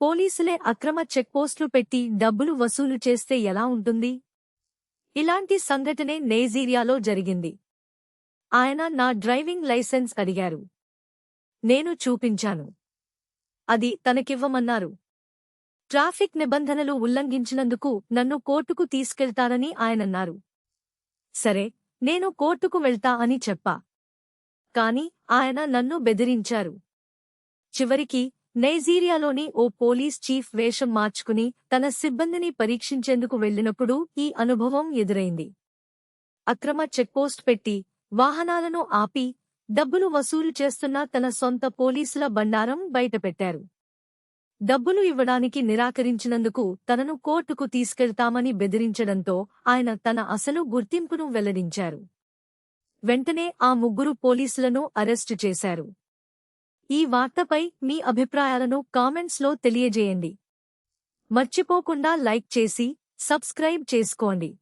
పోలీసులే అక్రమ చెక్పోస్టులు పెట్టి డబ్బులు వసూలు చేస్తే ఎలా ఉంటుంది? ఇలాంటి సంఘటనే నైజీరియాలో జరిగింది. ఆయన నా డ్రైవింగ్ లైసెన్స్ అడిగారు. నేను చూపించాను. అది తనకివ్వమన్నారు. ట్రాఫిక్ నిబంధనలు ఉల్లంఘించినందుకు నన్ను కోర్టుకు తీసుకెళ్తానని ఆయనన్నారు. సరే, నేను కోర్టుకు వెళ్తా అని చెప్పా. కాని ఆయన నన్ను బెదిరించారు. చివరికి నైజీరియాలోని ఓ పోలీస్ చీఫ్ వేషం మార్చుకుని తన సిబ్బందిని పరీక్షించేందుకు వెళ్లినప్పుడు ఈ అనుభవం ఎదురైంది. అక్రమ చెక్పోస్ట్ పెట్టి, వాహనాలను ఆపి, డబ్బులు వసూలు చేస్తున్న తన సొంత పోలీసుల బండారం బయటపెట్టారు. డబ్బులు ఇవ్వడానికి నిరాకరించినందుకు తనను కోర్టుకు తీసుకెళ్తామని బెదిరించడంతో ఆయన తన అసలు గుర్తింపును వెల్లడించారు. వెంటనే ఆ ముగ్గురు పోలీసులను అరెస్టు చేశారు. ఈ వార్తపై మీ అభిప్రాయాలను కామెంట్స్లో తెలియజేయండి. మర్చిపోకుండా లైక్ చేసి, సబ్స్క్రైబ్ చేసుకోండి.